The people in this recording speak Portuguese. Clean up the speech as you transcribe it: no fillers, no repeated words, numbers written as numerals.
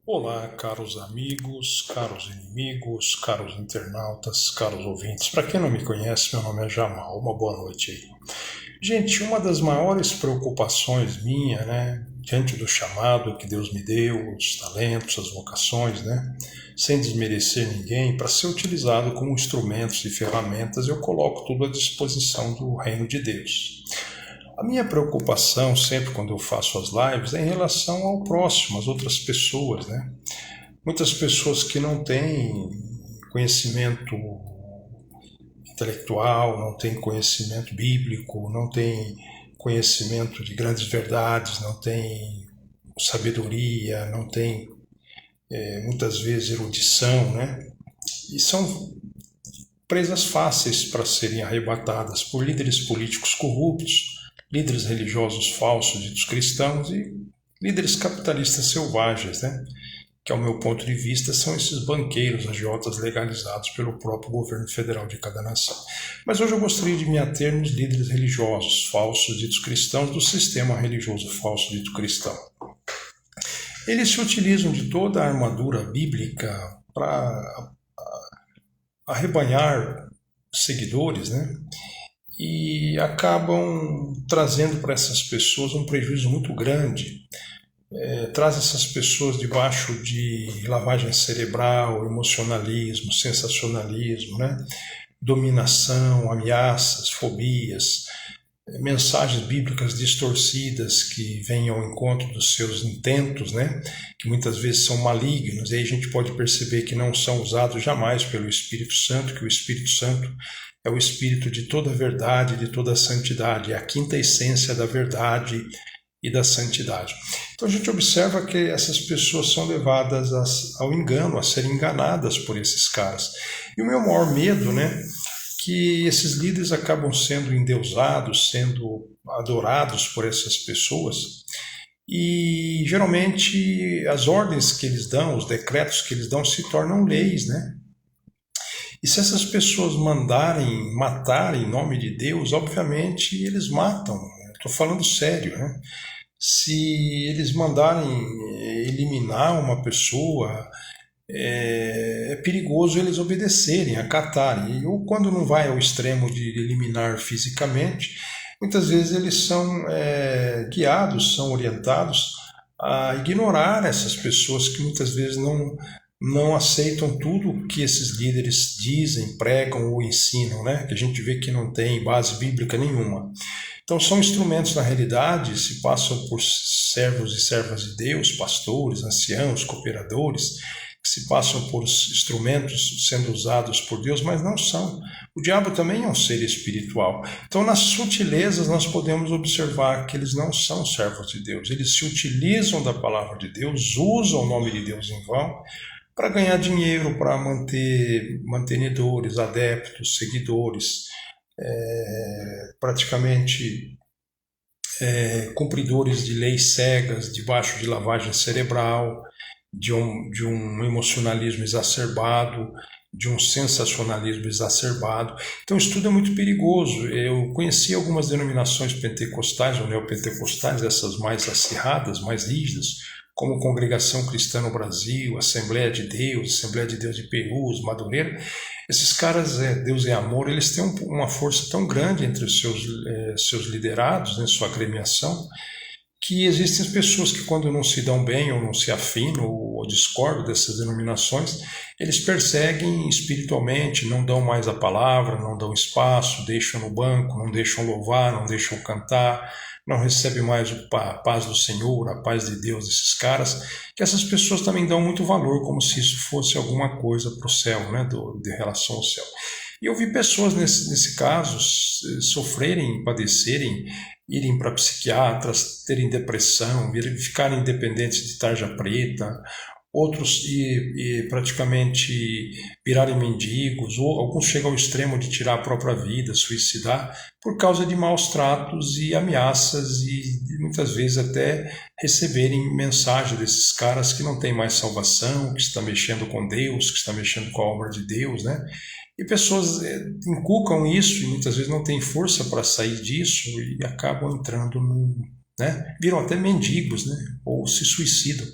Olá, caros amigos, caros inimigos, caros internautas, caros ouvintes. Para quem não me conhece, meu nome é Jamal. Uma boa noite aí. Gente, uma das maiores preocupações minha, diante do chamado que Deus me deu, os talentos, as vocações, sem desmerecer ninguém, para ser utilizado como instrumentos e ferramentas, eu coloco tudo à disposição do reino de Deus. A minha preocupação, sempre quando eu faço as lives, é em relação ao próximo, às outras pessoas, Muitas pessoas que não têm conhecimento intelectual, não têm conhecimento bíblico, não têm conhecimento de grandes verdades, não têm sabedoria, não têm muitas vezes erudição, E são presas fáceis para serem arrebatadas por líderes políticos corruptos, líderes religiosos falsos ditos cristãos e líderes capitalistas selvagens, que, ao meu ponto de vista, são esses banqueiros agiotas legalizados pelo próprio governo federal de cada nação. Mas hoje eu gostaria de me ater nos líderes religiosos falsos ditos cristãos do sistema religioso falso dito cristão. Eles se utilizam de toda a armadura bíblica para arrebanhar seguidores, e acabam trazendo para essas pessoas um prejuízo muito grande. Traz essas pessoas debaixo de lavagem cerebral, emocionalismo, sensacionalismo, dominação, ameaças, fobias, mensagens bíblicas distorcidas que vêm ao encontro dos seus intentos, que muitas vezes são malignos, e aí a gente pode perceber que não são usados jamais pelo Espírito Santo, que o Espírito Santo é o Espírito de toda a verdade, de toda a santidade, é a quinta essência da verdade e da santidade. Então a gente observa que essas pessoas são levadas ao engano, a serem enganadas por esses caras. E o meu maior medo, que esses líderes acabam sendo endeusados, sendo adorados por essas pessoas, e geralmente as ordens que eles dão, os decretos que eles dão se tornam leis, E se essas pessoas mandarem matar em nome de Deus, obviamente eles matam. Estou falando sério, Se eles mandarem eliminar uma pessoa, é perigoso eles obedecerem, acatarem. Ou quando não vai ao extremo de eliminar fisicamente, muitas vezes eles são guiados, são orientados a ignorar essas pessoas que muitas vezes não aceitam tudo que esses líderes dizem, pregam ou ensinam, que a gente vê que não tem base bíblica nenhuma. Então são instrumentos, na realidade, se passam por servos e servas de Deus, pastores, anciãos, cooperadores, que se passam por instrumentos sendo usados por Deus, mas não são. O diabo também é um ser espiritual. Então, nas sutilezas, nós podemos observar que eles não são servos de Deus. Eles se utilizam da palavra de Deus, usam o nome de Deus em vão, para ganhar dinheiro, para manter mantenedores, adeptos, seguidores, praticamente cumpridores de leis cegas, debaixo de lavagem cerebral, de um emocionalismo exacerbado, de um sensacionalismo exacerbado. Então isso tudo é muito perigoso. Eu conheci algumas denominações pentecostais ou neopentecostais, essas mais acirradas, mais rígidas, como Congregação Cristã no Brasil, Assembleia de Deus de Perus, Madureira. Esses caras, Deus é Amor, eles têm uma força tão grande entre os seus liderados, sua agremiação, que existem pessoas que, quando não se dão bem ou não se afinam ou discordam dessas denominações, eles perseguem espiritualmente, não dão mais a palavra, não dão espaço, deixam no banco, não deixam louvar, não deixam cantar, não recebem mais a paz do Senhor, a paz de Deus desses caras, que essas pessoas também dão muito valor, como se isso fosse alguma coisa para o céu, de relação ao céu. E eu vi pessoas nesse caso sofrerem, padecerem, irem para psiquiatras, terem depressão, ficarem dependentes de tarja preta, outros praticamente virarem mendigos, ou alguns chegam ao extremo de tirar a própria vida, suicidar, por causa de maus tratos e ameaças e muitas vezes até receberem mensagem desses caras que não tem mais salvação, que está mexendo com Deus, que está mexendo com a obra de Deus, E pessoas inculcam isso e muitas vezes não têm força para sair disso e acabam entrando viram até mendigos, ou se suicidam.